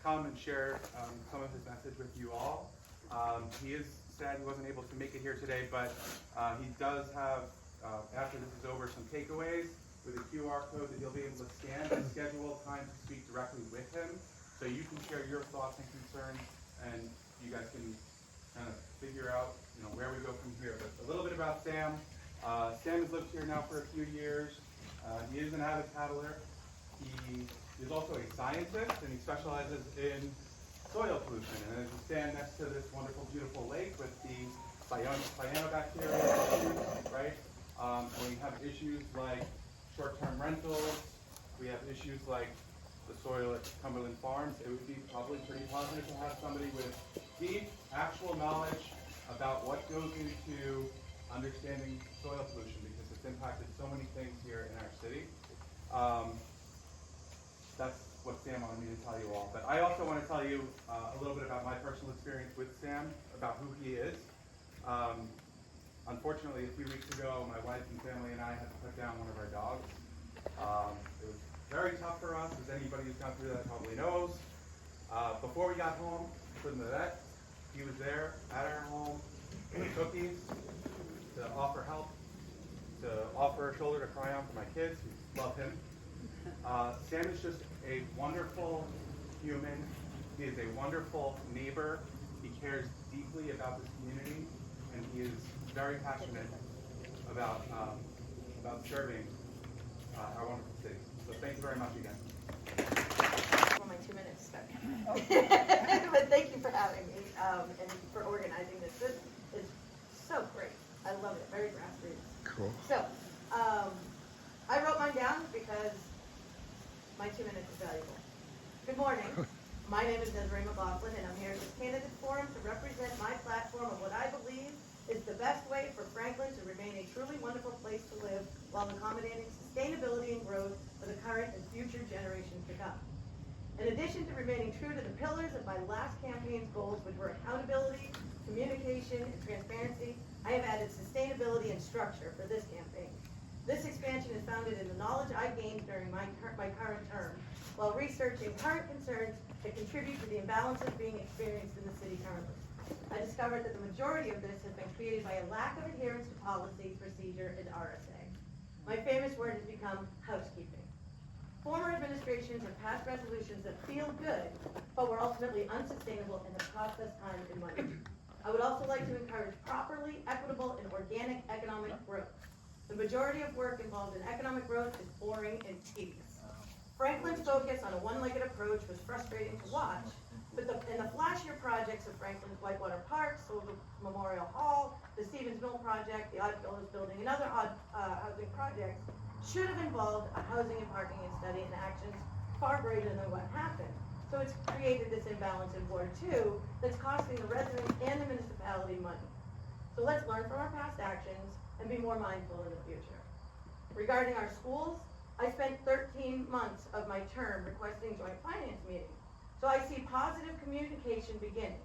come and share some of his message with you all. He is sad he wasn't able to make it here today, but he does have, after this is over, some takeaways with a QR code that you'll be able to scan and schedule time to speak directly with him, so you can share your thoughts and concerns, and you guys can kind of figure out, where we go from here. But a little bit about Sam. Sam has lived here now for a few years. He is an avid paddler. He is also a scientist, and he specializes in soil pollution. And as you stand next to this wonderful, beautiful lake with the cyanobacteria issues, right? And we have issues like short-term rentals. We have issues like the soil at Cumberland Farms. It would be probably pretty positive to have somebody with deep, actual knowledge about what goes into understanding soil pollution, because it's impacted so many things here in our city. That's what Sam wanted me to tell you all. But I also want to tell you a little bit about my personal experience with Sam, about who he is. Unfortunately, a few weeks ago, my wife and family and I had to put down one of our dogs. It was very tough for us, as anybody who's gone through that probably knows. Before we got home from the vet, he was there at our home with cookies to offer help, to offer a shoulder to cry on for my kids who love him. Sam is just a wonderful human. He is a wonderful neighbor. He cares deeply about this community, and he is very passionate about serving our wonderful city. So thank you very much again. Well, my 2 minutes stuck. But thank you for having me and for organizing this. This is so great. I love it. Very grassroots. Cool. So, I wrote mine down because my 2 minutes is valuable. Good morning. My name is Desiree McLaughlin, and I'm here at this candidate forum to represent my platform of what I believe is the best way for Franklin to remain a truly wonderful place to live while accommodating sustainability and growth for the current and future generations to come. In addition to remaining true to the pillars of my last campaign's goals, which were accountability, communication, and transparency, I have added sustainability and structure for this campaign. This expansion is founded in the knowledge I gained during my current term, while researching current concerns that contribute to the imbalances being experienced in the city currently. I discovered that the majority of this has been created by a lack of adherence to policy, procedure, and RSA. My famous word has become housekeeping. Former administrations have passed resolutions that feel good, but were ultimately unsustainable and have cost us time and money. I would also like to encourage properly, equitable, and organic economic growth. The majority of work involved in economic growth is boring and tedious. Franklin's focus on a one-legged approach was frustrating to watch, but in the flashier projects of Franklin's Whitewater Park, Soldier Memorial Hall, the Stevens Mill Project, the Odd Fellows Building, and other housing projects should have involved a housing and parking study and actions far greater than what happened. So it's created this imbalance in Ward 2 that's costing the residents and the municipality money. So let's learn from our past actions and be more mindful in the future. Regarding our schools, I spent 13 months of my term requesting joint finance meetings. So I see positive communication beginning.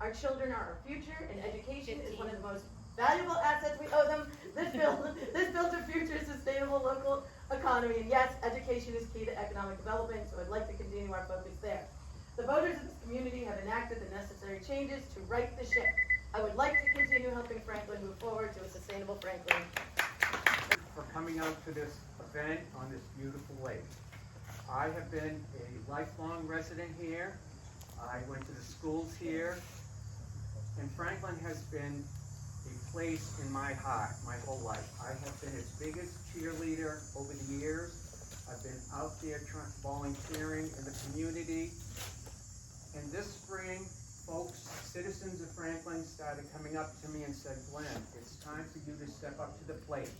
Our children are our future, and education is one of the most valuable assets we owe them. This builds a future sustainable local economy, and yes, education is key to economic development, so I'd like to continue our focus there. The voters of this community have enacted the necessary changes to right the ship. I would like to continue helping Franklin move forward to a sustainable Franklin. For coming out to this event on this beautiful lake. I have been a lifelong resident here. I went to the schools here, and Franklin has been a place in my heart my whole life. I have been its biggest cheerleader over the years. I've been out there volunteering in the community. And this spring, folks, citizens of Franklin started coming up to me and said, Glenn, it's time for you to step up to the plate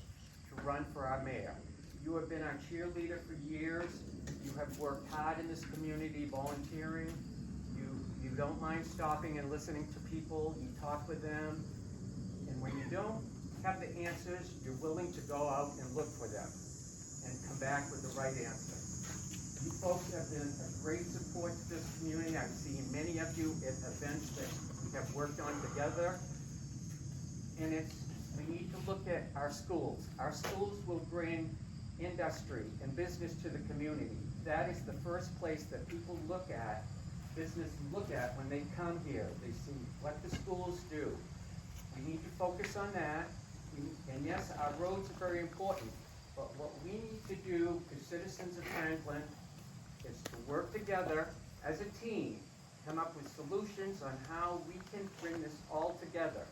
to run for our mayor. You have been our cheerleader for years. You have worked hard in this community volunteering. You don't mind stopping and listening to people. You talk with them. And when you don't have the answers, you're willing to go out and look for them and come back with the right answer. You folks have been a great support to this community. I've seen many of you at events that we have worked on together. And we need to look at our schools. Our schools will bring industry and business to the community. That is the first place that people look at business look at when they come here. They see what the schools do. We need to focus on that. And yes, our roads are very important, but what we need to do as citizens of Franklin is to work together as a team, come up with solutions on how we can bring this all together.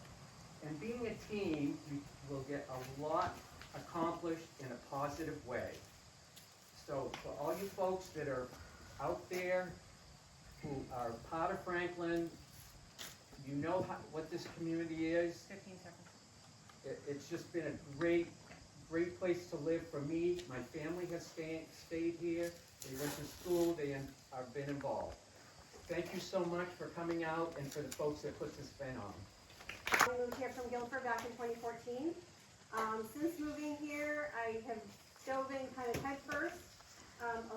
And being a team, we will get a lot accomplished in a positive way. So for all you folks that are out there who are part of Franklin, you know what this community is. 15 seconds. It's just been a great place to live for me. My family has stayed here. They went to school. They have been involved. Thank you so much for coming out and for the folks that put this event on. I moved here from Guilford back in 2014. Since moving here, I have dove in kind of head first,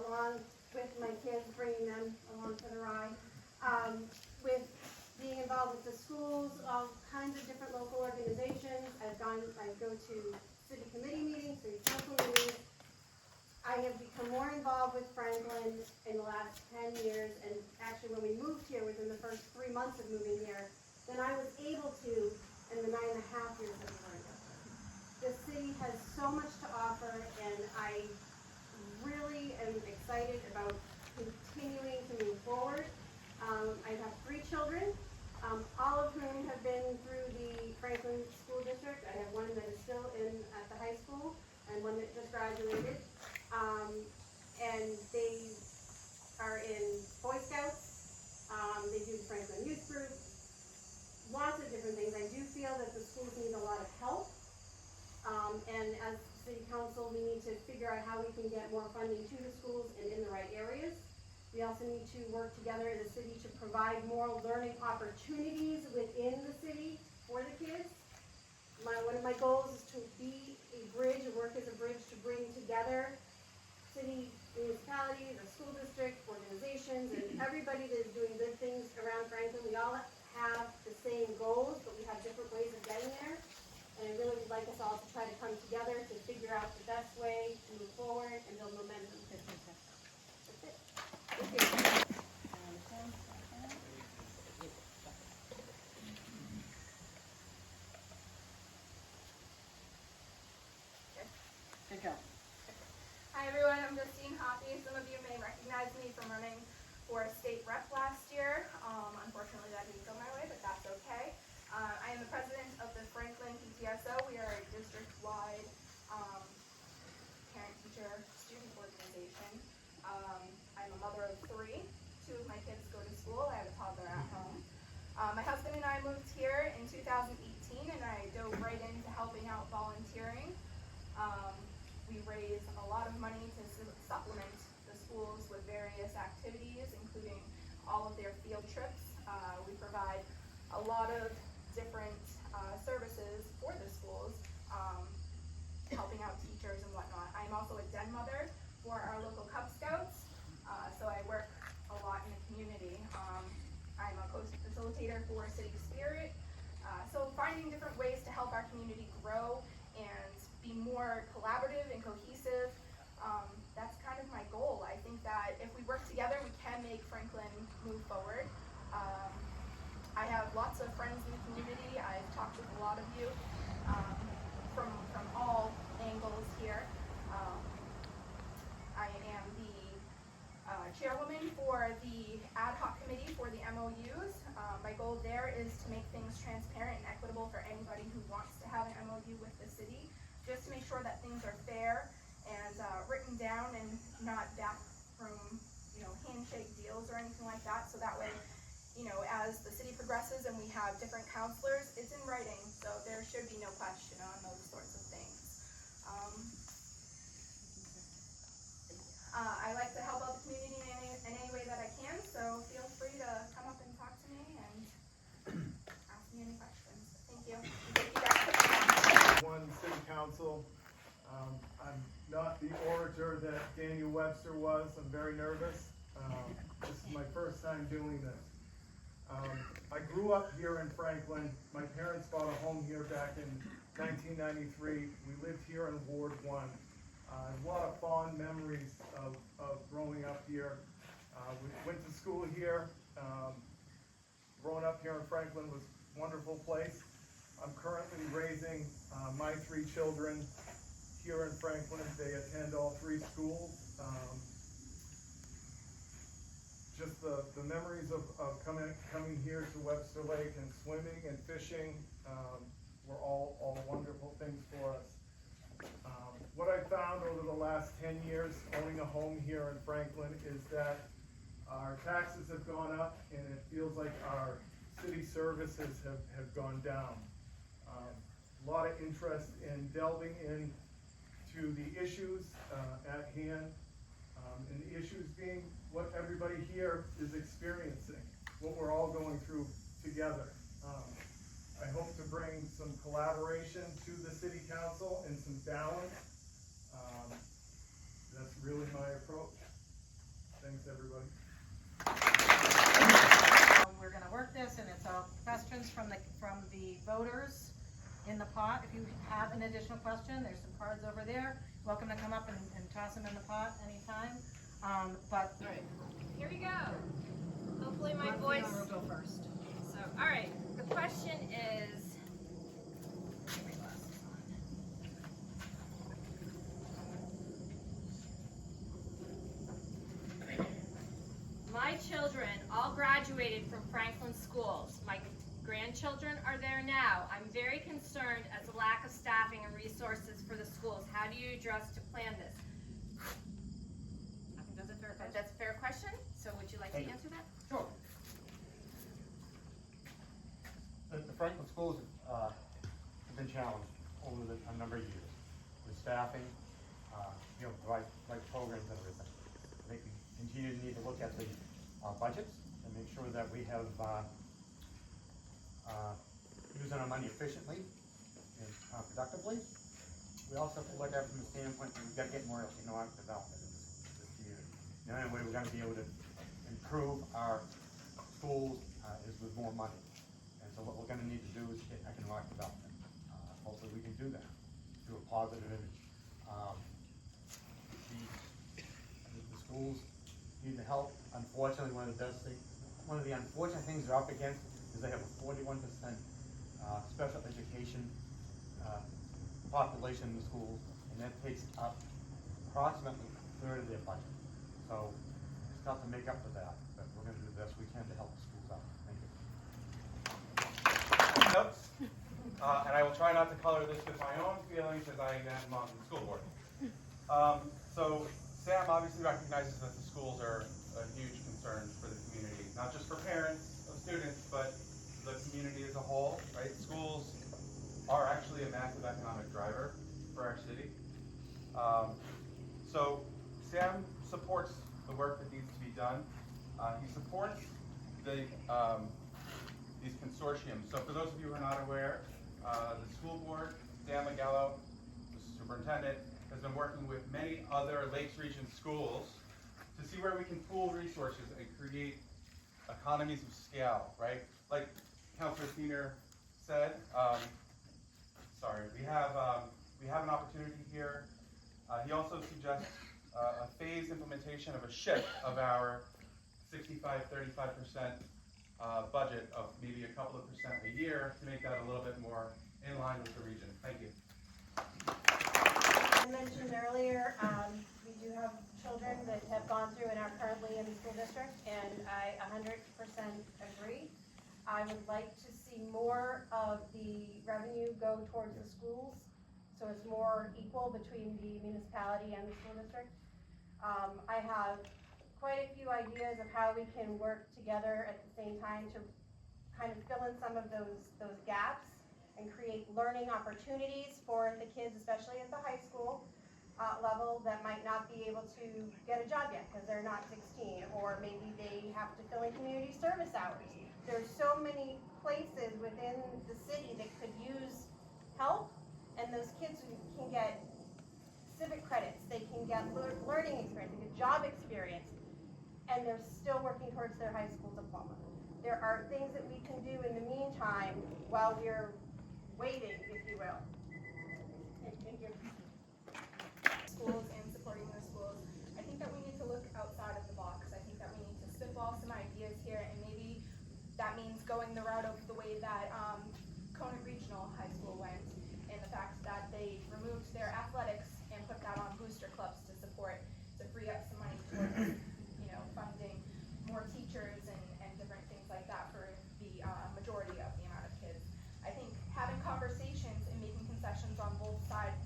along with my kids, bringing them along for the ride. With being involved with the schools, all kinds of different local organizations. I go to city committee meetings, city council meetings. I have become more involved with Franklin in the last 10 years, and actually when we moved here, within the first 3 months of moving here, than I was able to in the 9.5 years that we were in Webster. The city has so much to offer, and I really am excited about continuing to move forward. I have 3 children, all of whom have been through the Franklin School District. I have one that is still at the high school, and one that just graduated. And they are in Boy Scouts, they do the Franklin Youth Group, lots of different things. I do feel that the schools need a lot of help. And as city council, we need to figure out how we can get more funding to the schools and in the right areas. We also need to work together as a city to provide more learning opportunities within the city for the kids. One of my goals is to be a bridge, work as a bridge to bring together city, municipalities, the school district, organizations, and everybody that is doing good things around Franklin. We all have the same goals, but we have different ways of getting there. And I really would like us all to try to come together to figure out the best way to move forward and build momentum. That's it. Thank you. Good job. Hi everyone, I'm Justine Hoppy. Some of you may recognize me from running for state rep last year. Unfortunately that didn't go my way, but that's okay. I am the president of the Franklin PTSO. We are a district-wide parent-teacher student organization. I'm a mother of 3. 2 of my kids go to school. I have a toddler at home. My husband and I moved here in 2018, and I dove right into helping out volunteering. We raise a lot of money to supplement the schools with various activities, including all of their field trips. We provide a lot of different services for the schools, helping out teachers and whatnot. I'm also a den mother for our local Cub Scouts, so I work a lot in the community. I'm a co-facilitator for City Spirit, so finding different ways to help our community grow and be more collaborative and cohesive. That's kind of my goal. I think that if we work together, we can make Franklin move forward. I have lots of friends in the community. I've talked with a lot of you from all angles here. I am the chairwoman for the ad hoc committee for the MOUs. My goal there is to make things transparent and equitable for anybody who wants to have an MOU with the city, just to make sure that things are fair and written down and not backroom, handshake deals or anything like that. So that way, as the city progresses and we have different counselors, it's in writing, so there should be no question on those sorts of things. I like to help out the community in any way that I can, so feel free to come up and talk to me and ask me any questions. Thank you. Thank you guys. One city council. I'm not the orator that Daniel Webster was. I'm very nervous. This is my first time doing this. I grew up here in Franklin. My parents bought a home here back in 1993. We lived here in Ward 1. A lot of fond memories of growing up here. We went to school here. growing up here in Franklin was a wonderful place. I'm currently raising my 3 children here in Franklin. They attend all 3 schools. Just the memories of coming here to Webster Lake and swimming and fishing were all wonderful things for us. What I found over the last 10 years owning a home here in Franklin is that our taxes have gone up and it feels like our city services have gone down. A lot of interest in delving into the issues at hand, and the issues being what everybody here is experiencing, what we're all going through together. I hope to bring some collaboration to the city council and some balance. That's really my approach. Thanks, everybody. We're gonna work this, and it's all questions from the voters in the pot. If you have an additional question, there's some cards over there. Welcome to come up and toss them in the pot anytime. But All right, here we go. Hopefully my voice. will go first. So, all right, the question is. Get my glasses on. My children all graduated from Franklin schools. My grandchildren are there now. I'm very concerned as a lack of staffing and resources for the schools. How do you address to plan this? I think that's a fair question. That's a fair question. So would you like to answer that? Sure. The Franklin schools have been challenged over a number of years with staffing, right programs and everything. I think we continue to need to look at the budgets and make sure that we have using our money efficiently and productively. We also have to look at it from the standpoint that we've got to get more economic development in this community. The only way we're going to be able to improve our schools is with more money. And so what we're going to need to do is get economic development. Hopefully we can do that through a positive image. The schools need the help. Unfortunately, one of the unfortunate things they're up against is they have a 41% special education population in the schools, and that takes up approximately a third of their budget. So it's tough to make up for that, but we're going to do the best we can to help the schools out. Thank you. Notes, and I will try not to color this with my own feelings as I am on the school board. So Sam obviously recognizes that the schools are a huge concern for the community, not just for parents of students, but the community as a whole, right? Schools are actually a massive economic driver for our city. So Sam supports the work that needs to be done. He supports these consortiums. So for those of you who are not aware, the school board, Dan Magello, the superintendent, has been working with many other Lakes Region schools to see where we can pool resources and create economies of scale, right? Like Councilor Keener said, we have an opportunity here. He also suggests a phased implementation of a shift of our 65-35% budget of maybe a couple of percent a year to make that a little bit more in line with the region. Thank you. I mentioned earlier, we do have children that have gone through and are currently in the school district, and I 100% agree. I would like to see more of the revenue go towards the schools, so it's more equal between the municipality and the school district. I have quite a few ideas of how we can work together at the same time to kind of fill in some of those gaps and create learning opportunities for the kids, especially at the high school level, that might not be able to get a job yet because they're not 16, or maybe they have to fill in community service hours. There's so many places within the city that could use help, and those kids can get civic credits, they can get learning experience, they get job experience, and they're still working towards their high school diploma. There are things that we can do in the meantime while we're waiting, if you will. Thank you. Schools and supporting their schools. I think that we need to look outside of the box. I think that we need to spitball some ideas here, and maybe that means going way that Conant Regional High School went, in the fact that they removed their athletics and put that on booster clubs to support, to free up some money towards, funding more teachers and different things like that for the majority of the amount of kids. I think having conversations and making concessions on both sides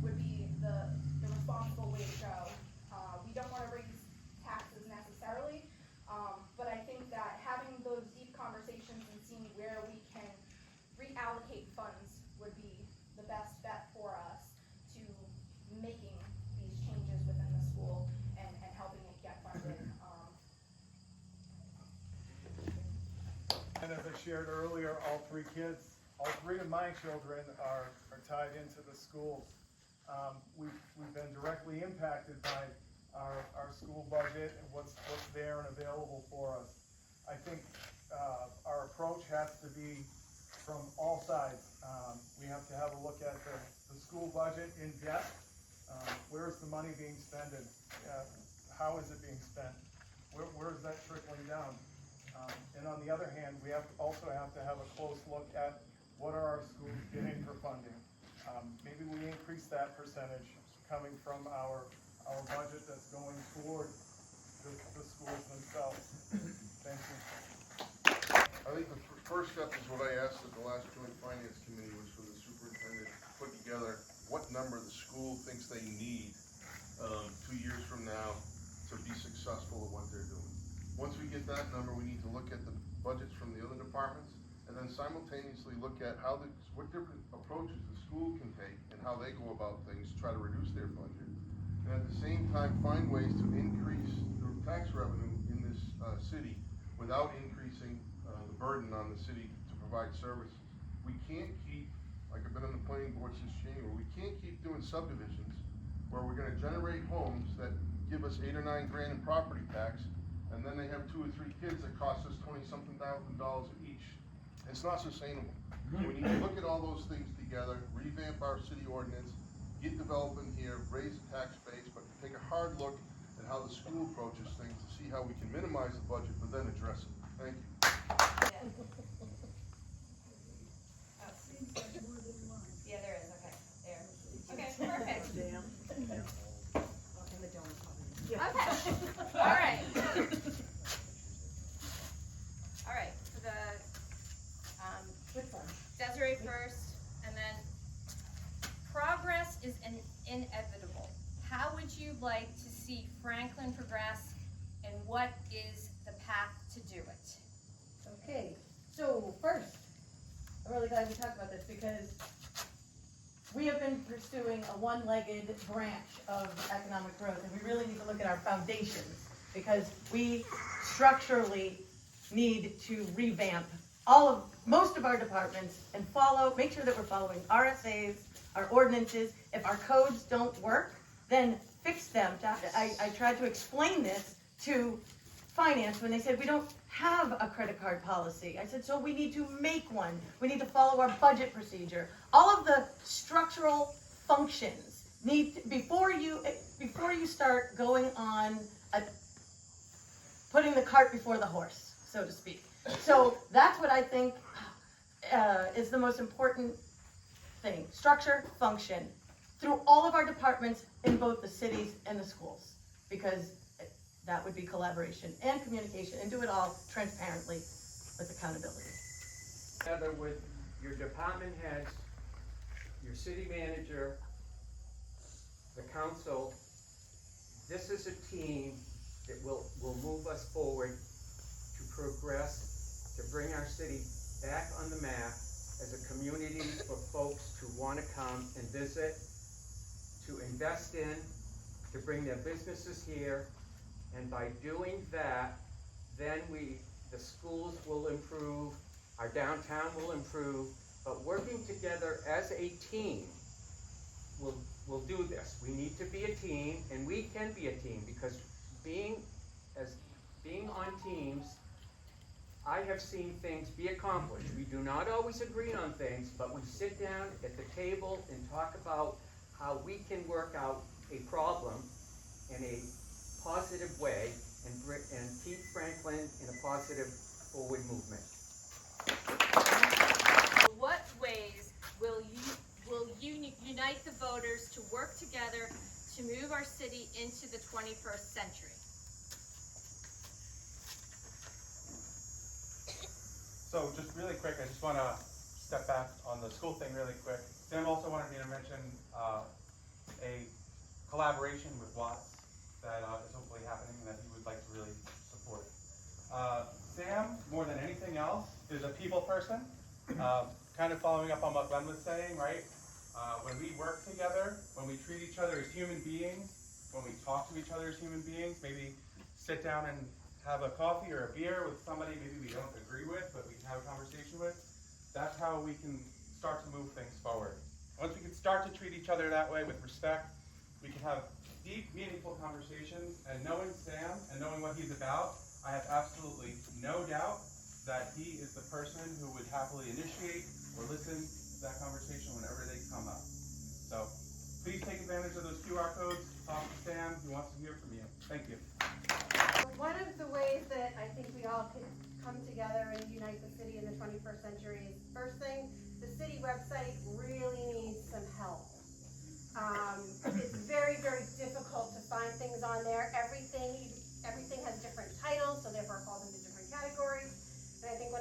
would be the responsible way to go. We don't want to raise taxes necessarily, but I think that having those deep conversations and seeing where we can reallocate funds would be the best bet for us to making these changes within the school and helping it get funded. And as I shared earlier, all three of my children are tied into the schools. We've been directly impacted by our school budget and what's there and available for us. I think our approach has to be from all sides. We have to have a look at the school budget in depth. Where is the money being spent? How is it being spent? Where is that trickling down? And on the other hand, we also have to have a close look at what are our schools getting for funding. Maybe we increase that percentage coming from our budget that's going toward the schools themselves. Thank you. I think the first step is what I asked at the last joint finance committee, was for the superintendent to put together what number the school thinks they need 2 years from now to be successful at what they're doing. Once we get that number, we need to look at the budgets from the other departments, and then simultaneously look at what different approaches the school can take and how they go about things to try to reduce their budget. And at the same time, find ways to increase the tax revenue in this city without increasing the burden on the city to provide services. We can't keep, like I've been on the planning board since January, we can't keep doing subdivisions where we're gonna generate homes that give us $8 or $9 grand in property tax, and then they have 2 or 3 kids that cost us $20-something thousand each. It's not sustainable. We need to look at all those things together, revamp our city ordinance, get development here, raise the tax base, but take a hard look at how the school approaches things to see how we can minimize the budget, but then address it. Thank you. Yeah, there is, okay, there. Okay, perfect. Okay, all right. All right, for the, Desiree first, and then progress is inevitable. How would you like to see Franklin progress, and what is the path to do it? Okay, so first, I'm really glad we talked about this because we have been pursuing a one-legged branch of economic growth, and we really need to look at our foundations because we structurally need to revamp most of our departments and make sure that we're following RSAs, our ordinances. If our codes don't work, then fix them. I tried to explain this to finance when they said we don't have a credit card policy. I said, so we need to make one. We need to follow our budget procedure. All of the structural functions before you start going on putting the cart before the horse, so to speak. So that's what I think is the most important thing. Structure, function, through all of our departments in both the cities and the schools, because that would be collaboration and communication, and do it all transparently with accountability. Together with your department heads, your city manager, the council, this is a team that will move us forward to progress, to bring our city back on the map as a community for folks to want to come and visit, to invest in, to bring their businesses here. And by doing that, then the schools will improve, our downtown will improve, but working together as a team will do this. We need to be a team, and we can be a team, because being on teams, I have seen things be accomplished. We do not always agree on things, but we sit down at the table and talk about how we can work out a problem in a positive way and keep Franklin in a positive forward movement. what ways will you unite the voters to work together to move our city into the 21st century? So just really quick, I just want to step back on the school thing really quick. Sam also wanted me to mention a collaboration with Watts that is hopefully happening and that he would like to really support. Sam, more than anything else, is a people person. Kind of following up on what Glenn was saying, right? When we work together, when we treat each other as human beings, when we talk to each other as human beings, maybe sit down and have a coffee or a beer with somebody maybe we don't agree with, but we can have a conversation with, that's how we can start to move things forward. Once we can start to treat each other that way with respect, we can have deep, meaningful conversations, and knowing Sam and knowing what he's about, I have absolutely no doubt that he is the person who would happily initiate or listen to that conversation whenever they come up. So please take advantage of those QR codes, talk to Sam, he wants to hear from you. Thank you. One of the ways that I think we all can come together and unite the city in the 21st century is, first thing, the city website really needs some help. It's very, very difficult to find things on there. Everything has different titles, so therefore it falls into different categories. And I think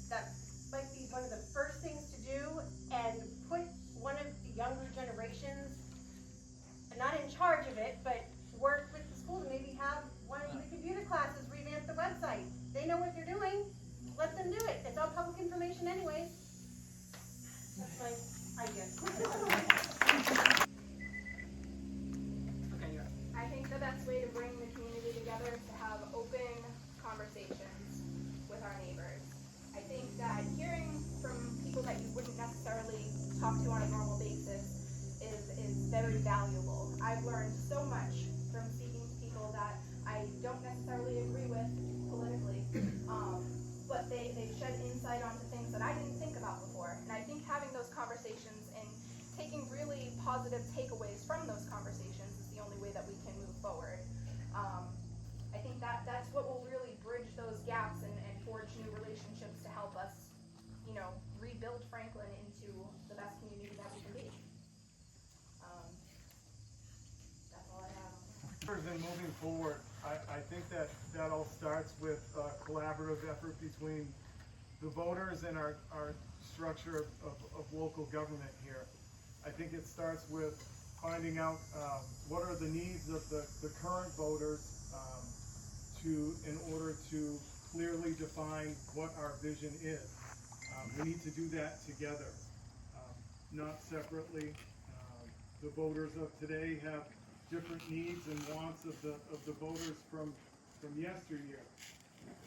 that might be one of the first things to do, and put one of the younger generations, not in charge of it, but work with the school to maybe have one of the computer classes revamp the website. They know what they're doing, let them do it. It's all public information anyways. That's my idea. Okay, you're up. I think the best way to bring the community together is to have open conversations with our neighbors. I think that hearing from people that you wouldn't necessarily talk to on a normal basis is very valuable. I've learned so much from speaking to people that I don't necessarily agree with politically, but they've shed insight onto things that I didn't think about before. And I think having those conversations and taking really positive takeaways from those conversations is the only way that we can move forward. I think that's what will really bridge those gaps and forge new relationships to help us, rebuild Franklin into the best community that we can be. That's all I have. And moving forward, I think that all starts with a collaborative effort between the voters and our structure of local government here. I think it starts with finding out what are the needs of the current voters in order to clearly define what our vision is. We need to do that together, not separately. The voters of today have different needs and wants of the voters from yesteryear.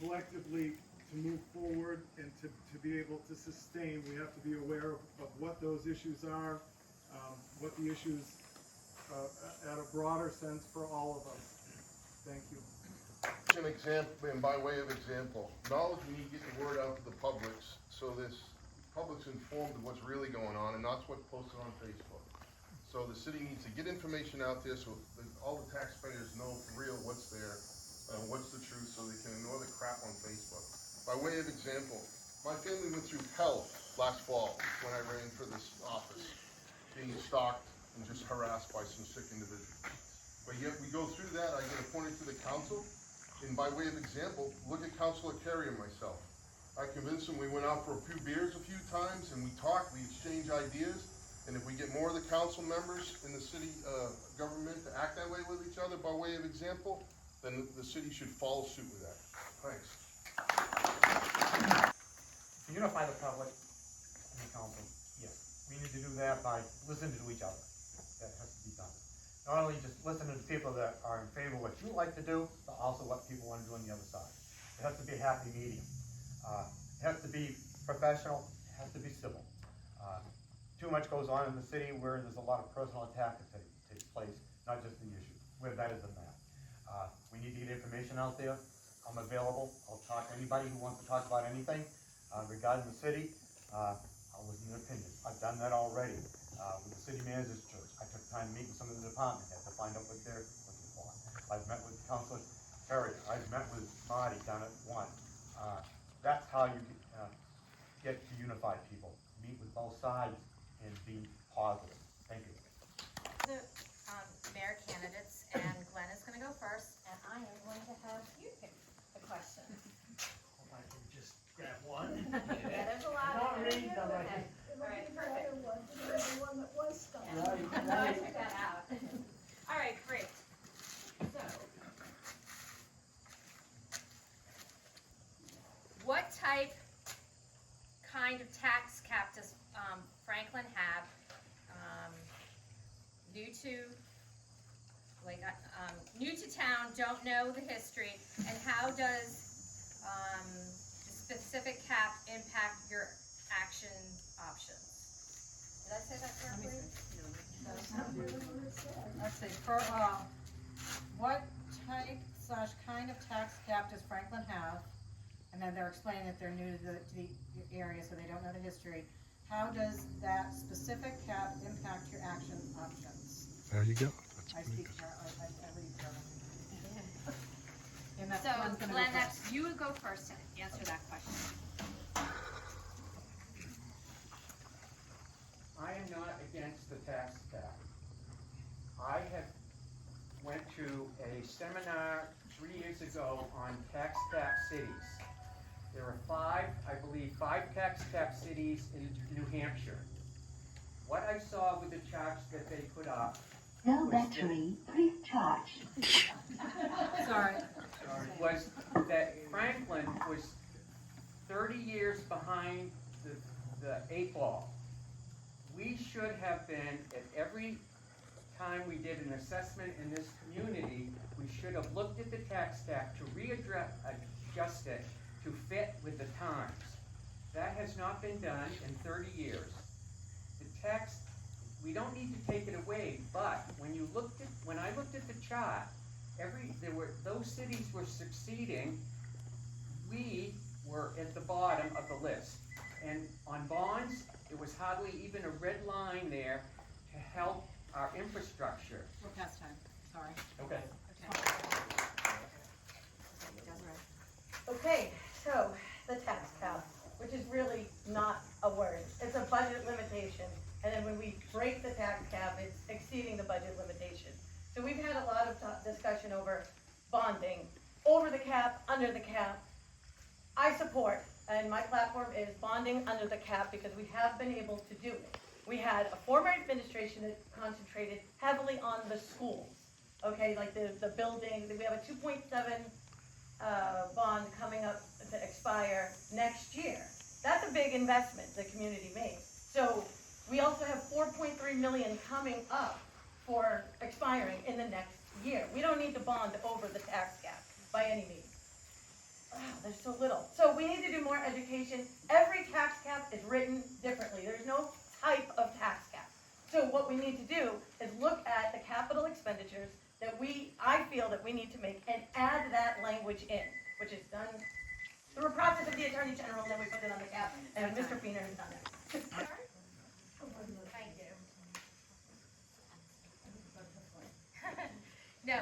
Collectively, to move forward and to be able to sustain, we have to be aware of what those issues are, what the issues at a broader sense for all of us. Thank you. An example, and by way of example, knowledge, we need to get the word out to the publics, so this public's informed of what's really going on and not what's posted on Facebook. So the city needs to get information out there so that all the taxpayers know for real what's there, what's the truth, so they can ignore the crap on Facebook. By way of example, my family went through hell last fall when I ran for this office, being stalked and just harassed by some sick individuals. But yet we go through that, I get appointed to the council, and by way of example, look at Councilor Kerry and myself. I convinced him, we went out for a few beers a few times, and we talked, we exchanged ideas, and if we get more of the council members in the city government to act that way with each other by way of example, then the city should follow suit with that. Thanks. To unify the public and the council, yes, we need to do that by listening to each other. That has to be done. Not only just listening to people that are in favor of what you like to do, but also what people want to do on the other side. It has to be a happy medium. It has to be professional, it has to be civil. Too much goes on in the city where there's a lot of personal attack that takes place, not just the issue, where that is the map. We need to get information out there. I'm available. I'll talk to anybody who wants to talk about anything regarding the city. I'll listen to their opinions. I've done that already with the city manager's church. I took time to meet with some of the department heads to find out what they're looking for. I've met with Councilor Perry. I've met with Marty down at 1. That's how you get to unify people. meet with both sides and be positive. Thank you. The mayor candidates, and Glenn is gonna go first, and I am going to have you pick the question. If I can just grab one. That is allowed. Not read them, I Okay. All right, perfect. The one that was stuck. Yeah. Right, No, I right. took that out. All right, great. So, what kind of tax cap does Franklin have? New to town, don't know the history, and how does the specific cap impact your action options? Did I say that correctly? Let's see, what type/kind of tax cap does Franklin have? And then they're explaining that they're new to the area, so they don't know the history. How does that specific cap impact your action options? There you go. I speak, I read German. And that's So Glenn's gonna go Glenn, first. you would go first to answer that question. I am not against the tax cap. I have went to a seminar 3 years ago on tax cap cities. There are five tax cap cities in New Hampshire. What I saw with the charts that they put up. No battery, please charge. Sorry. Was that Franklin was 30 years behind the 8 ball. We should have been, at every time we did an assessment in this community, we should have looked at the tax cap to adjust it to fit with the times. That has not been done in 30 years. The tax, we don't need to take it away, but when I looked at the chart, those cities were succeeding. We were at the bottom of the list. And on bonds, there was hardly even a red line there to help our infrastructure. We're past time, sorry. Okay. Okay, so the tax cap, which is really not a word. It's a budget limitation. And then when we break the tax cap, it's exceeding the budget limitation. So we've had a lot of discussion over bonding, over the cap, under the cap. I support, and my platform is bonding under the cap because we have been able to do it. We had a former administration that concentrated heavily on the schools, okay, like the building. We have a 2.7 bond coming up to expire next year. That's a big investment the community made. So we also have 4.3 million coming up for expiring in the next year. We don't need to bond over the tax cap by any means. Wow, there's so little. So we need to do more education. Every tax cap is written differently. There's no type of tax cap. So what we need to do is look at the capital expenditures that I feel that we need to make and add that language in, which is done through a process of the Attorney General, and then we put it on the cap, and Mr. Feener has done that. Thank you. No.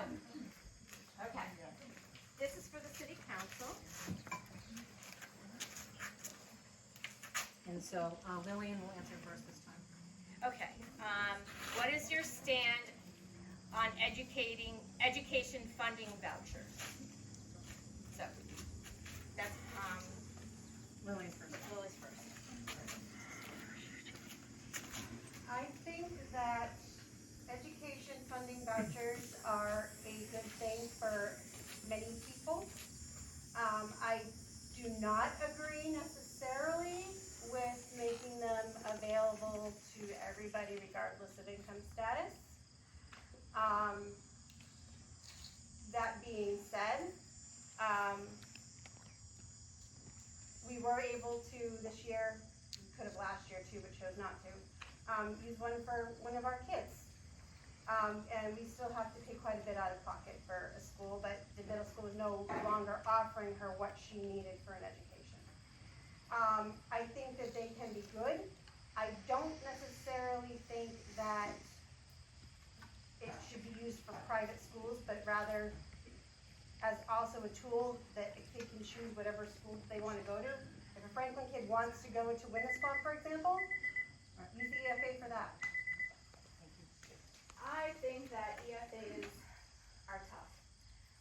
Okay. This is for the city council. And so Lillian will answer first this time. Okay. What is your stand on education funding vouchers? So, that's, Lillian first. Lily's first. I think that education funding vouchers are a good thing for many people. I do not agree necessarily with making them available to everybody regardless of income status. That being said, we were able to this year, we could have last year too, but chose not to, use one for one of our kids. And we still have to pay quite a bit out of pocket for a school, but the middle school is no longer offering her what she needed for an education. I think that they can be good. I don't necessarily think that it should be used for private schools, but rather as also a tool that a kid can choose whatever school they want to go to. If a Franklin kid wants to go to Winnisquam, for example, use the EFA for that. I think that EFAs are tough.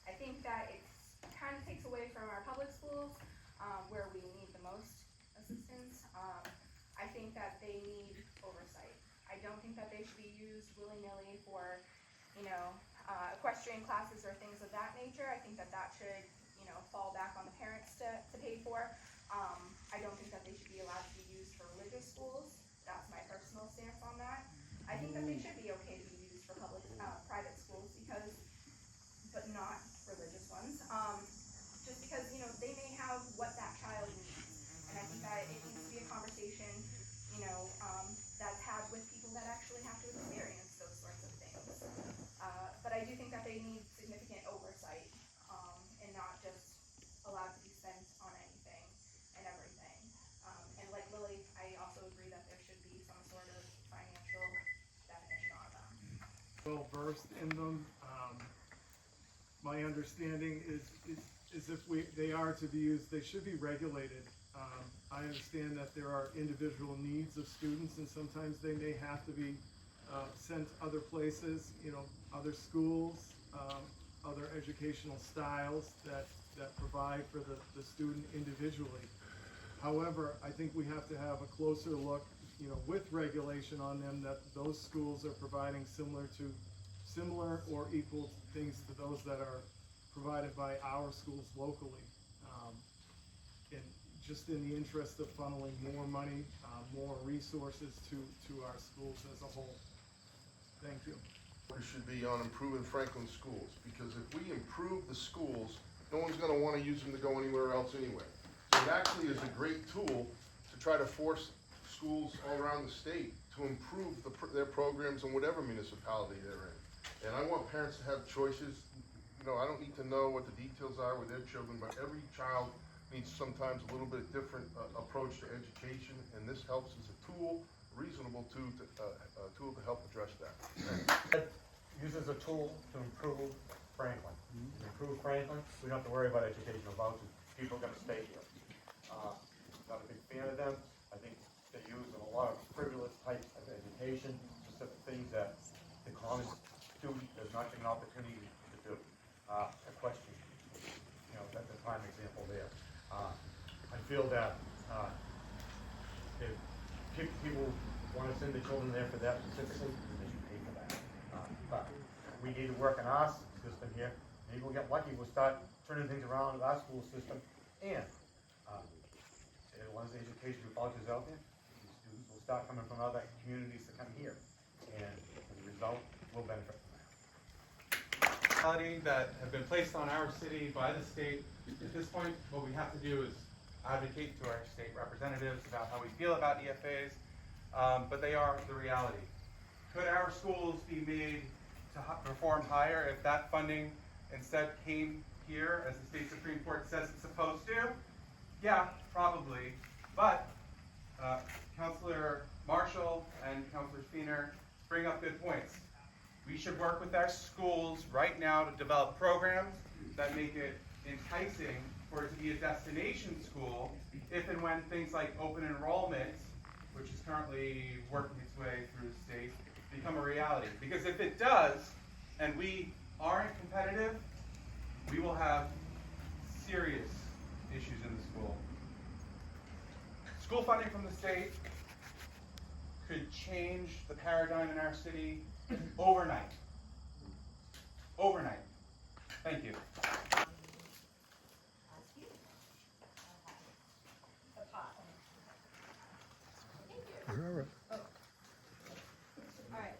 I think that it kind of takes away from our public schools, where we need the most assistance. I think that they need oversight. I don't think that they should be used willy-nilly for, equestrian classes or things of that nature. I think that that should, fall back on the parents to pay for. I don't think that they should be allowed to be used for religious schools. That's my personal stance on that. I think that they should be okay to be used for private schools but not religious ones. Just because, they may have what that child needs. And I think that it needs to be a conversation, that's had with people that actually have to experience those sorts of things. But I do think that they need significant oversight, and not just allowed to be spent on anything and everything. And like Lily, I also agree that there should be some sort of financial definition on them. Well versed in them. My understanding is if they are to be used, they should be regulated. I understand that there are individual needs of students, and sometimes they may have to be sent other places, other schools, other educational styles that provide for the student individually. However, I think we have to have a closer look, with regulation on them, that those schools are providing similar or equal things to those that are provided by our schools locally. And just in the interest of funneling more money, more resources to our schools as a whole. Thank you. Focus should be on improving Franklin schools, because if we improve the schools, no one's gonna wanna use them to go anywhere else anyway. So it actually is a great tool to try to force schools all around the state to improve their programs in whatever municipality they're in. And I want parents to have choices. I don't need to know what the details are with their children, but every child needs sometimes a little bit different approach to education, and this helps as a tool, reasonable tool to help address that. Use as a tool to improve Franklin. To improve Franklin, we don't have to worry about educational vouchers. People are gonna stay here. Not a big fan of them. I think they use a lot of frivolous types of education, specific things that the common student does not get an opportunity to do. A question, that's a prime example there. I feel that if people want to send the children there for that specifically, then they should pay for that. But we need to work on our system here. Maybe we'll get lucky, we'll start turning things around with our school system, and once the education vouchers out there, these students will start coming from other communities to come here, and as a result, we'll benefit from that. That have been placed on our city by the state. At this point, what we have to do is advocate to our state representatives about how we feel about EFAs, but they are the reality. Could our schools be made to perform higher if that funding instead came here, as the state Supreme Court says it's supposed to? Yeah, probably. But Councilor Marshall and Councilor Feener bring up good points. We should work with our schools right now to develop programs that make it enticing for it to be a destination school if and when things like open enrollment, which is currently working its way through the state, become a reality. Because if it does, and we aren't competitive, we will have serious issues in the school. School funding from the state could change the paradigm in our city overnight. Overnight. Thank you. Alright.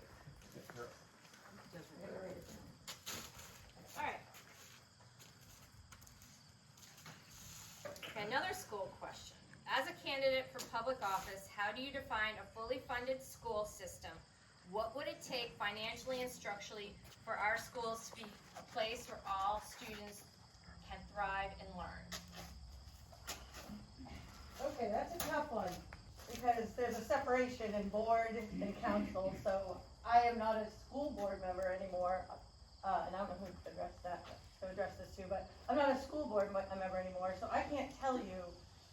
Alright. Okay, another school question. As a candidate for public office, how do you define a fully funded school system? What would it take financially and structurally for our schools to be a place where all students can thrive and learn? Okay, that's a tough one, because there's a separation in board and council, so I am not a school board member anymore, and I don't know who to address this to, but I'm not a school board member anymore, so I can't tell you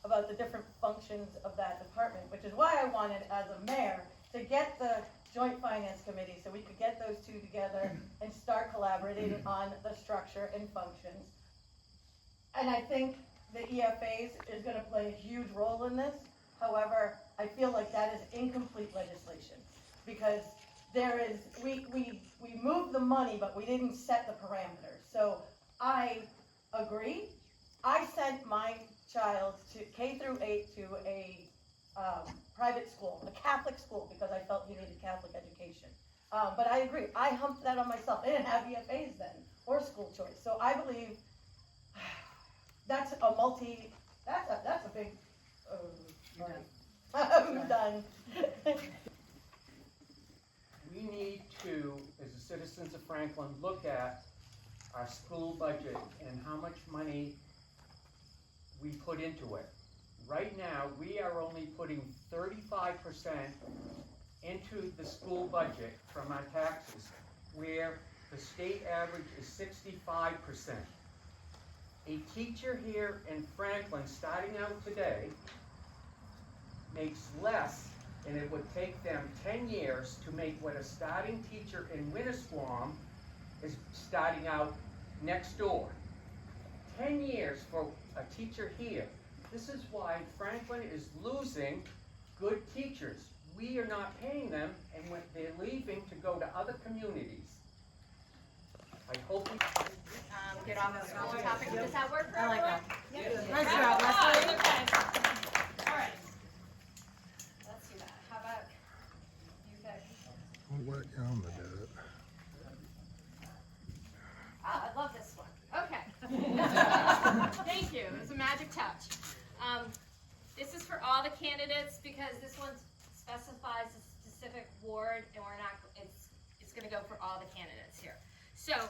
about the different functions of that department, which is why I wanted, as a mayor, to get the joint finance committee so we could get those two together and start collaborating on the structure and functions. And I think the EFAs is gonna play a huge role in this. However, I feel like that is incomplete legislation, because there is, we moved the money, but we didn't set the parameters. So I agree. I sent my child to K through 8 to a private school, a Catholic school, because I felt he needed Catholic education. But I agree, I humped that on myself. I didn't have EFAs then, or school choice. So I believe that's a big, I'm done. We need to, as the citizens of Franklin, look at our school budget and how much money we put into it. Right now, we are only putting 35% into the school budget from our taxes, where the state average is 65%. A teacher here in Franklin, starting out today, makes less, and it would take them 10 years to make what a starting teacher in Winnisquam is starting out next door. 10 years for a teacher here. This is why Franklin is losing good teachers. We are not paying them, and when they're leaving to go to other communities. I hope we Get off the school topic. Does that work for I like everyone? that. Nice job, Leslie. Okay. All right. Let's do that. How about you pick? What am I doing? Ah, I love this one. Okay. Thank you. It was a magic touch. This is for all the candidates because this one specifies a specific ward, and we're not. It's going to go for all the candidates here. So,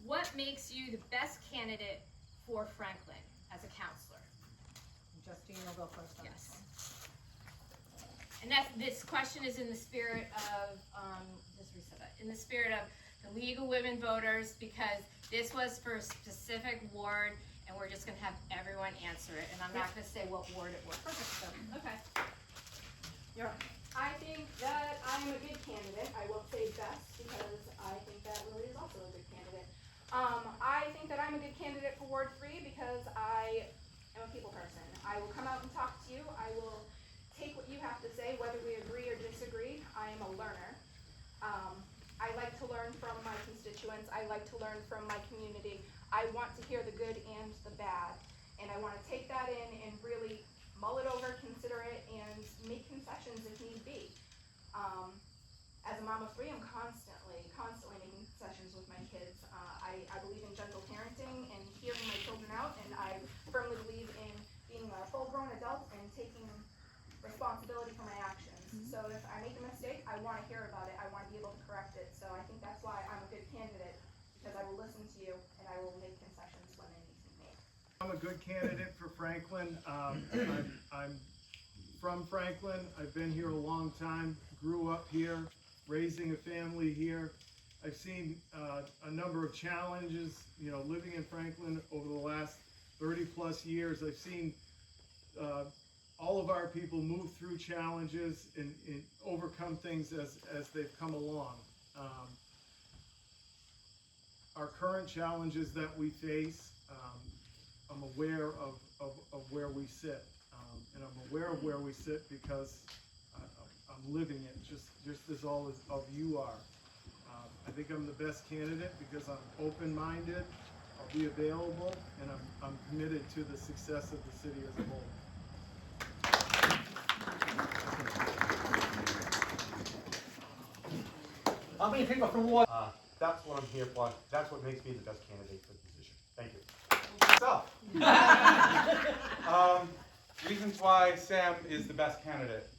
what makes you the best candidate for Franklin as a counselor? Justine will go first. Yes. And this question is in the spirit of, just reset that, in the spirit of the League of Women Voters, because this was for a specific ward, and we're just gonna have everyone answer it, and I'm not gonna say what ward it was. Perfect. Okay. You're up. I think that I am a good candidate. I won't say best because I think that Lily is also a good candidate. I think that I'm a good candidate for Ward 3 because I am a people person. I will come out and talk to you. I will take what you have to say, whether we agree or disagree. I am a learner. I like to learn from my constituents. I like to learn from my community. I want to hear the good and the bad. And I want to take that in and really mull it over, consider it, and make concessions if need be. As a mom of 3, I'm constantly making concessions with my kids. I believe in gentle parenting and hearing my children out, and I firmly believe in being a full-grown adult and taking responsibility for my actions. So if I make a mistake, I want to hear about it. I want to be able to correct it. So I think that's why I'm a good candidate, because I will listen to you and I will make concessions when they need to be made. I'm a good candidate for Franklin. I'm from Franklin. I've been here a long time, grew up here, raising a family here. I've seen a number of challenges, living in Franklin over the last 30 plus years. I've seen all of our people move through challenges and overcome things as they've come along. Our current challenges that we face, I'm aware of where we sit. And I'm aware of where we sit because I'm living it, just as all of you are. I think I'm the best candidate because I'm open-minded, I'll be available, and I'm committed to the success of the city as a whole. How many people from Ward? That's what I'm here for. That's what makes me the best candidate for the position. Thank you. Reasons why Sam is the best candidate.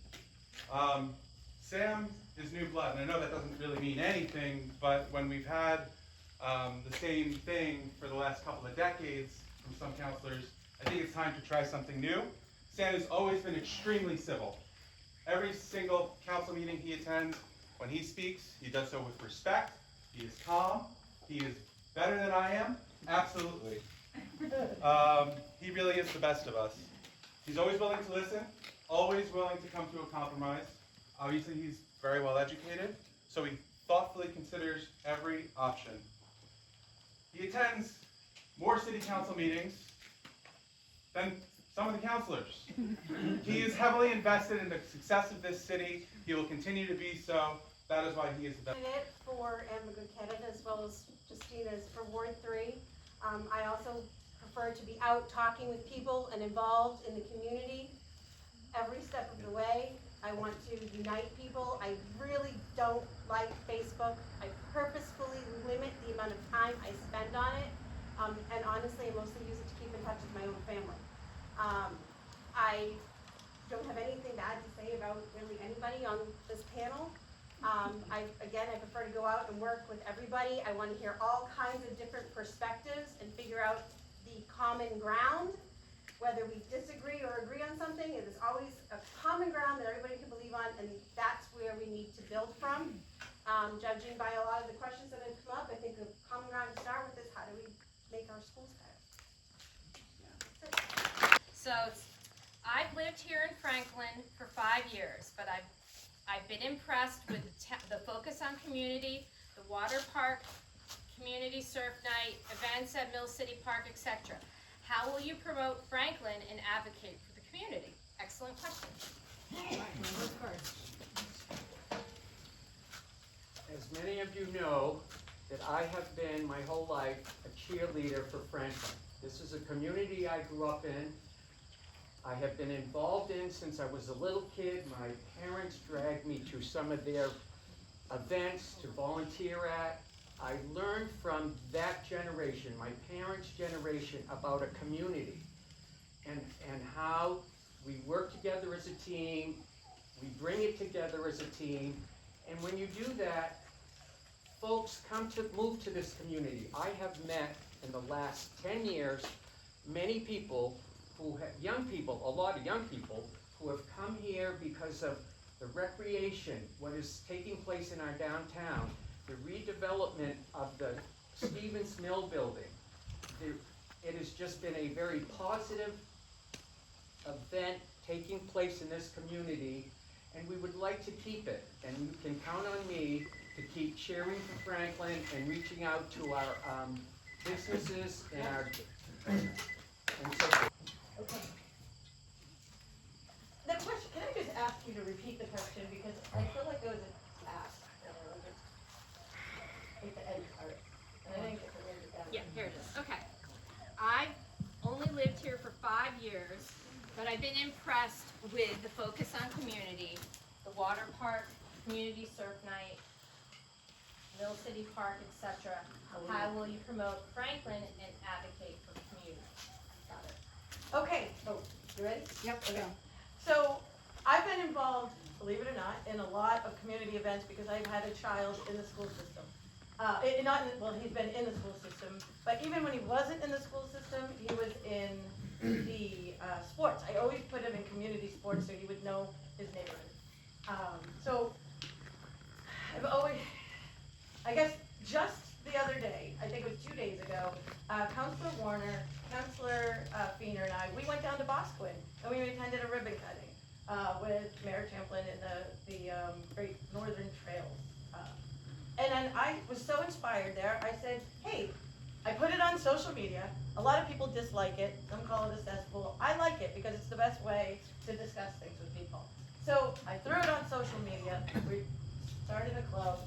Sam is new blood, and I know that doesn't really mean anything, but when we've had the same thing for the last couple of decades from some counselors, I think it's time to try something new. Sam has always been extremely civil. Every single council meeting he attends, when he speaks, he does so with respect. He is calm. He is better than I am. Absolutely. He really is the best of us. He's always willing to listen, always willing to come to a compromise. Obviously, he's very well educated, so he thoughtfully considers every option. He attends more city council meetings than some of the councilors. He is heavily invested in the success of this city. He will continue to be so. That is why he is the best. Candidate for, am a good candidate, as well as Justina's for Ward 3. I also prefer to be out talking with people and involved in the community every step of the way. I want to unite people. I really don't like Facebook. I purposefully limit the amount of time I spend on it. And honestly, I mostly use it to keep in touch with my own family. I don't have anything bad to say about really anybody on this panel. I prefer to go out and work with everybody. I want to hear all kinds of different perspectives and figure out the common ground. Whether we disagree or agree on something, it is always a common ground that everybody can believe on, and that's where we need to build from. Judging by a lot of the questions that have come up, I think the common ground to start with is how do we make our schools better? So, I've lived here in Franklin for 5 years, but I've been impressed with the focus on community, the water park, community surf night, events at Mill City Park, etc. How will you promote Franklin and advocate for the community? Excellent question. As many of you know, that I have been my whole life a cheerleader for Franklin. This is a community I grew up in. I have been involved in since I was a little kid. My parents dragged me to some of their events to volunteer at. I learned from that generation, my parents' generation, about a community and how we work together as a team, we bring it together as a team, and when you do that, folks move to this community. I have met in the last 10 years many people young people, a lot of young people, who have come here because of the recreation, what is taking place in our downtown, the redevelopment of the Stevens Mill building. It has just been a very positive event taking place in this community, and we would like to keep it. And you can count on me to keep cheering for Franklin and reaching out to our businesses and our and so forth. Okay. The question, can I just ask you to repeat the question, because I feel like it was asked. Like the end part, and I didn't get to write it down. Yeah, here it is. Okay. I've only lived here for 5 years, but I've been impressed with the focus on community, the water park, community surf night, Mill City Park, etc. How will you promote Franklin and advocate for the community? Got it. Okay, so, you ready? Yep. Okay. So, I've been involved, believe it or not, in a lot of community events because I've had a child in the school system. He's been in the school system, but even when he wasn't in the school system, he was in the sports. I always put him in community sports so he would know his neighborhood. So, I've always, I guess just the other day, I think it was 2 days ago, Councilor Warner, Councilor Feener and I, we went down to Bosquen and we attended a ribbon cutting with Mayor Champlin and the Great Northern Trails. And then I was so inspired there, I said, hey, I put it on social media. A lot of people dislike it. Some call it a cesspool. I like it because it's the best way to discuss things with people. So I threw it on social media. We started a club.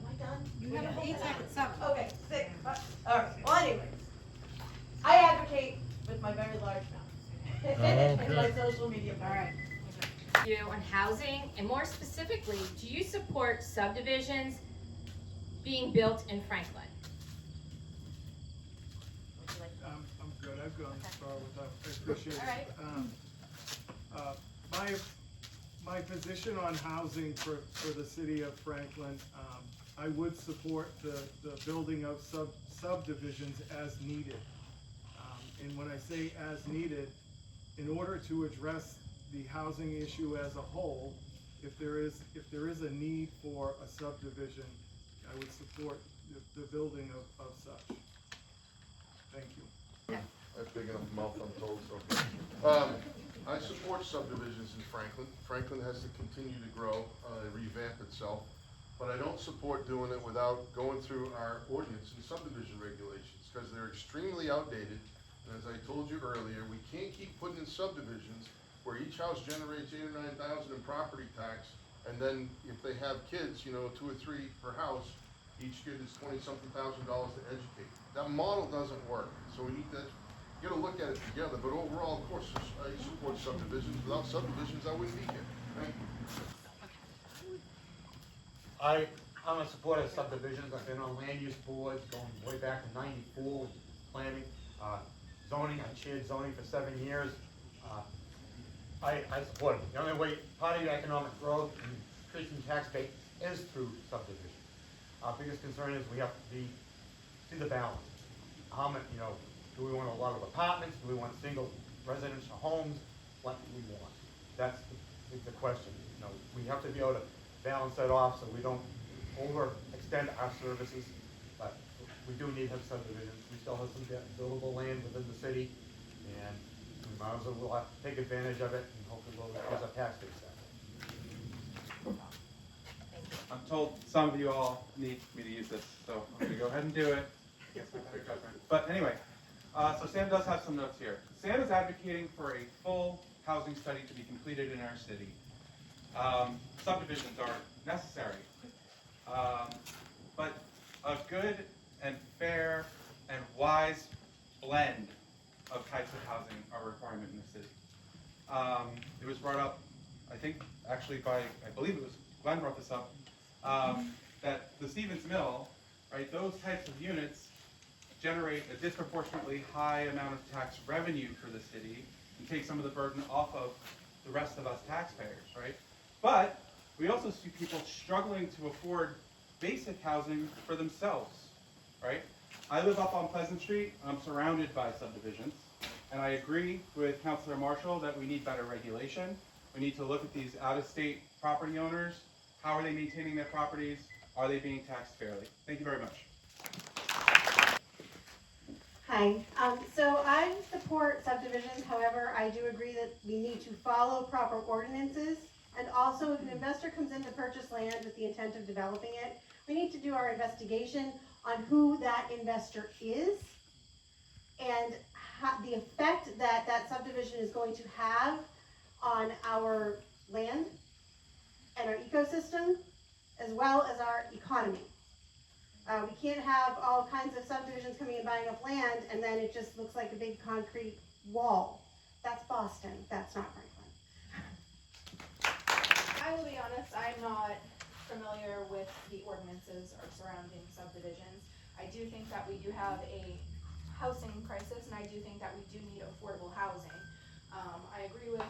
Am I done? You have 8 seconds, 7. Okay, 6. All right. Well, anyways, I advocate with my very large mouth in my social media. All right. You on housing, and more specifically, do you support subdivisions being built in Franklin? I'm good, I've gone this far without, I appreciate it. All right. My position on housing for the city of Franklin, I would support the building of subdivisions as needed. And when I say as needed, in order to address the housing issue as a whole, if there is a need for a subdivision, I would support the building of such. Thank you. I have big enough mouth, I'm told, so. I support subdivisions in Franklin. Franklin has to continue to grow, revamp itself. But I don't support doing it without going through our ordinance and subdivision regulations, because they're extremely outdated. And as I told you earlier, we can't keep putting in subdivisions where each house generates 8 or 9,000 in property tax, and then if they have kids, 2 or 3 per house, each kid is $20-something thousand to educate. That model doesn't work, so we need to, you gotta look at it together. But overall, of course, I support subdivisions. Without subdivisions, I wouldn't be here. Thank you. I'm a supporter of subdivisions. I've been on land use boards going way back to '94 with planning, zoning. I chaired zoning for 7 years. I support it. The only way, part of your economic growth and increasing tax base is through subdivision. Our biggest concern is we have to see the balance. How many, do we want a lot of apartments? Do we want single residential homes? What do we want? That's the question. We have to be able to balance that off so we don't overextend our services, but we do need to have subdivisions. We still have some buildable land within the city, and we might as well we'll have to take advantage of it, and hopefully we'll increase our tax base that way. I'm told some of you all need me to use this, so I'm gonna go ahead and do it. Against my better judgment. But anyway, so Sam does have some notes here. Sam is advocating for a full housing study to be completed in our city. Subdivisions are necessary, but a good and fair and wise blend of types of housing are a requirement in the city. It was brought up, I think, actually I believe it was Glenn brought this up, that the Stevens Mill, right, those types of units generate a disproportionately high amount of tax revenue for the city and take some of the burden off of the rest of us taxpayers, right? But we also see people struggling to afford basic housing for themselves, right? I live up on Pleasant Street. I'm surrounded by subdivisions, and I agree with Councilor Marshall that we need better regulation. We need to look at these out-of-state property owners. How are they maintaining their properties? Are they being taxed fairly? Thank you very much. Hi, so I support subdivisions, however, I do agree that we need to follow proper ordinances. And also, if an investor comes in to purchase land with the intent of developing it, we need to do our investigation on who that investor is and the effect that that subdivision is going to have on our land and our ecosystem, as well as our economy. We can't have all kinds of subdivisions coming and buying up land and then it just looks like a big concrete wall. That's Boston, that's not Franklin. I will be honest, I'm not familiar with the ordinances or surrounding subdivisions. I do think that we do have a housing crisis, and I do think that we do need affordable housing. I agree with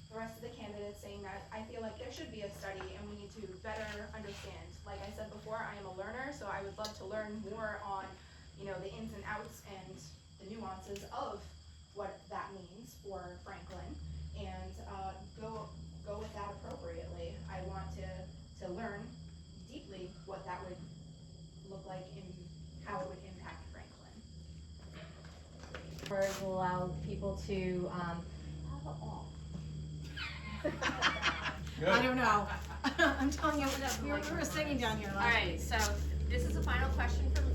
the rest of the candidates saying that I feel like there should be a study and we need to better understand. Like I said before, I am a learner, so I would love to learn more on, the ins and outs and the nuances of what that means for Franklin, and go with that appropriately. I want to learn deeply what that would look like and how it would impact Franklin. Will allow people to have it all. I don't know. I'm telling you, we were singing down here last week. Alright, so this is the final question from,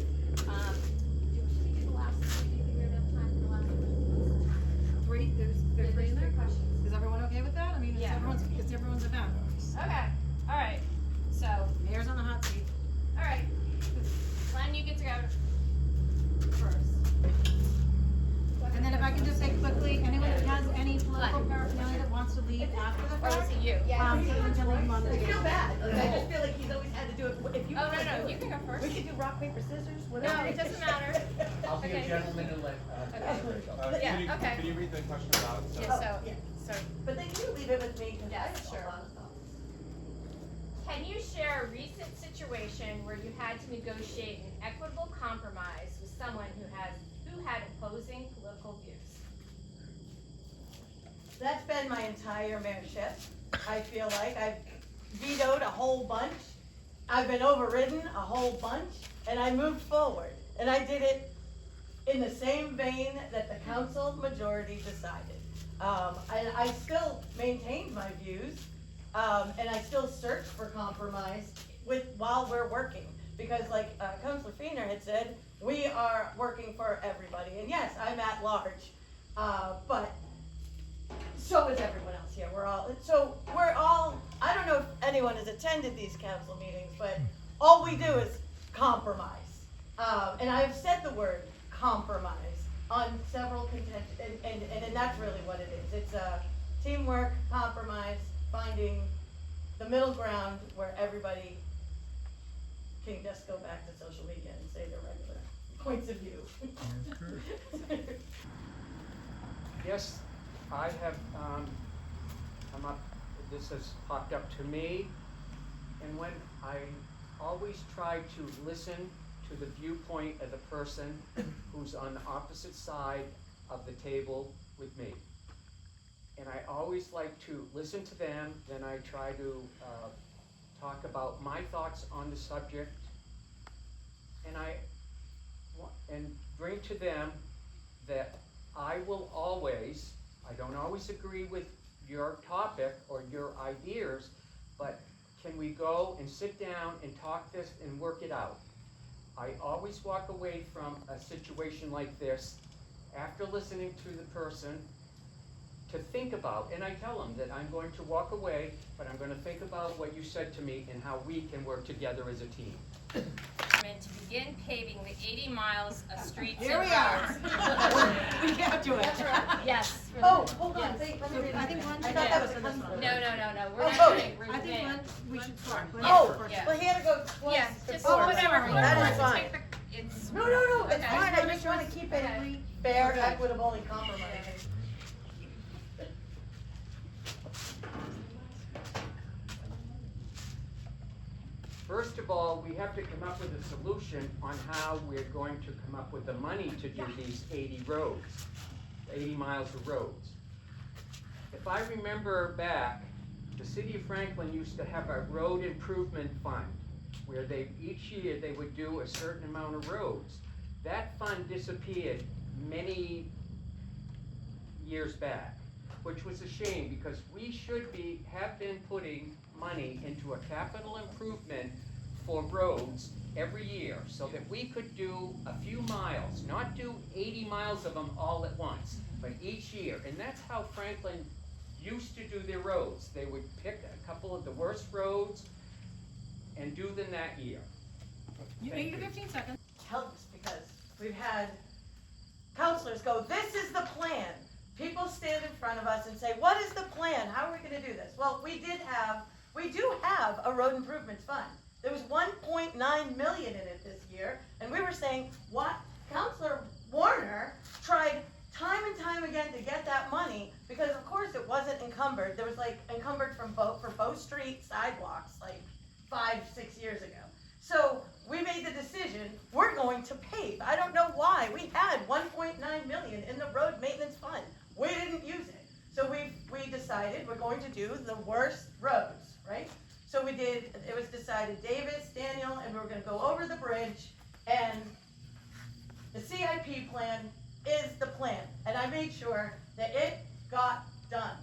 should we do the last, do you think we have enough time for the last question? There's three in there? Questions. Is everyone okay with that? I mean, Yeah. it's everyone's event. Okay, alright, so, Mayor's on the hot seat. alright. Glenn, you get to go first. And then if I can just say quickly, anyone that has any political paraphernalia that wants to leave after the Or is fact, it you? certainly can leave them on the I table. feel bad, like, I just feel like he's always had to do it, if you Oh, wanna no, do you it. can go first. We could do rock, paper, scissors, No, whatever. it doesn't matter. I'll be Okay. a gentleman and let, Yeah, okay. Can you read the question aloud? So- Yeah, so, yeah. so, But then you leave it with me, cause I Yes, have sure. a lot of thoughts. can you share a recent situation where you had to negotiate an equitable compromise with someone who had opposing political views? That's been my entire mayorship. I feel like I've vetoed a whole bunch. I've been overridden a whole bunch, and I moved forward. And I did it in the same vein that the council majority decided. And I still maintained my views, and I still search for compromise while we're working. Because like Councilor Feener had said, we are working for everybody. And yes, I'm at large, but so is everyone else here. We're all, I don't know if anyone has attended these council meetings, but all we do is compromise. And I've said the word compromise on several and that's really what it is. It's a teamwork, compromise, finding the middle ground where everybody can just go back to social media and say their regular points of view. Yes, I have come up, this has popped up to me, and when I always try to listen to the viewpoint of the person who's on the opposite side of the table with me. And I always like to listen to them, then I try to talk about my thoughts on the subject, and bring to them that I will always, I don't always agree with your topic or your ideas, but can we go and sit down and talk this and work it out? I always walk away from a situation like this after listening to the person to think about, and I tell them that I'm going to walk away, but I'm going to think about what you said to me and how we can work together as a team. To begin paving the 80 miles of streets Here and we are. roads. We got to it. Yes. Oh, hold on, Yes. wait, let me read I think it. one. I thought that was this one. No, we're Oh, not oh, doing I think one, we should start. Oh, Yeah. well, he had to go twice Yeah, just before. whatever. That whoever is wants to fine. take the- It's. No, it's Okay. fine, I just wanna keep it Okay. fair, equitable, and compromising. First of all, we have to come up with a solution on how we're going to come up with the money to do these 80 roads, 80 miles of roads. If I remember back, the city of Franklin used to have a road improvement fund where each year they would do a certain amount of roads. That fund disappeared many years back, which was a shame because we should have been putting money into a capital improvement for roads every year so that we could do a few miles, not do 80 miles of them all at once, but each year. And that's how Franklin used to do their roads. They would pick a couple of the worst roads and do them that year. You Thank need you. 15 seconds. Helps because we've had counselors go, this is the plan. People stand in front of us and say, what is the plan? How are we gonna do this? Well, we do have a road improvements fund. There was 1.9 million in it this year, and we were saying, what? Counselor Warner tried time and time again to get that money because of course it wasn't encumbered. There was like encumbered for Bow Street sidewalks like 5-6 years ago. So we made the decision, we're going to pave. I don't know why. We had 1.9 million in the road maintenance fund. We didn't use it. So we decided we're going to do the worst roads, right? So it was decided Davis, Daniel, and we were gonna go over the bridge, and the CIP plan is the plan. And I made sure that it got done.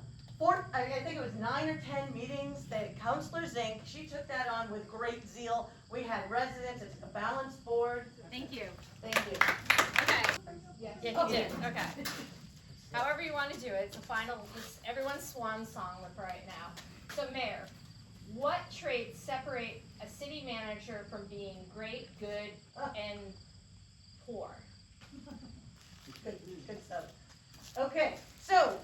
I think it was 9 or 10 meetings that Counselor Zink, she took that on with great zeal. We had residents, it's a balanced board. Thank you. Thank you. Okay. Yes. Yeah, you did, okay. However you want to do it, it's a final, it's everyone's swan song with right now. So Mayor, what traits separate a city manager from being great, good, and poor? Good stuff. Okay, so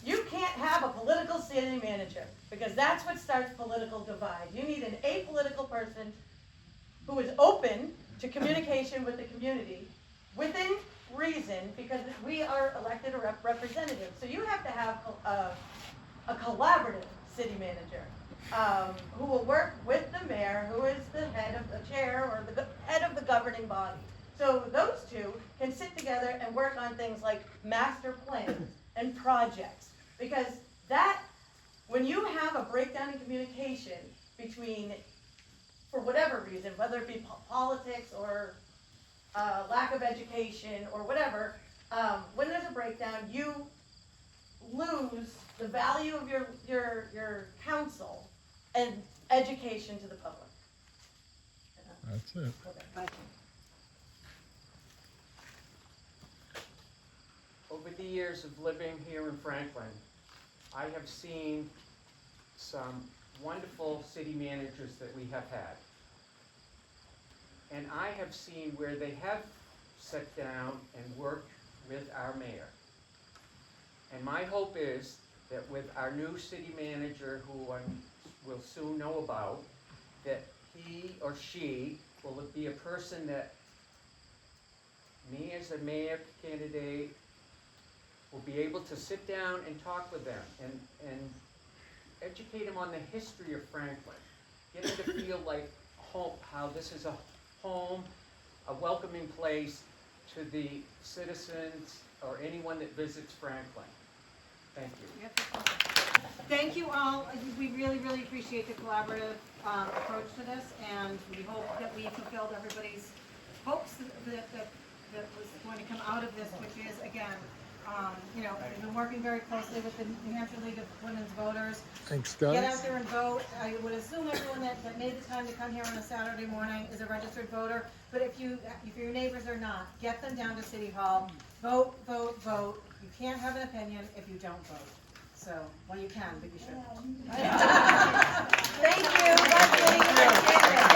you can't have a political city manager because that's what starts political divide. You need an apolitical person who is open to communication with the community within reason because we are elected representatives. So you have to have a collaborative city manager who will work with the mayor, who is the head of the chair or the head of the governing body. So those two can sit together and work on things like master plans and projects. Because when you have a breakdown in communication between, for whatever reason, whether it be politics or lack of education or whatever, when there's a breakdown, you lose the value of your counsel and education to the public. That's it. Okay, thank you. Over the years of living here in Franklin, I have seen some wonderful city managers that we have had. And I have seen where they have sat down and worked with our mayor. And my hope is that with our new city manager, who I will soon know about, that he or she will be a person that me as a mayor candidate will be able to sit down and talk with them and educate them on the history of Franklin. Get them to feel like home, how this is a home, a welcoming place to the citizens or anyone that visits Franklin. Thank you. Thank you all. We really, really appreciate the collaborative approach to this, and we hope that we fulfilled everybody's hopes that was going to come out of this, which is, again, we've been working very closely with the New Hampshire League of Women's Voters. Thanks, Get guys. out there and vote. I would assume everyone that made the time to come here on a Saturday morning is a registered voter, but if your neighbors are not, get them down to City Hall. Vote, vote, vote. You can't have an opinion if you don't vote. So, well, you can, but you shouldn't. Thank you.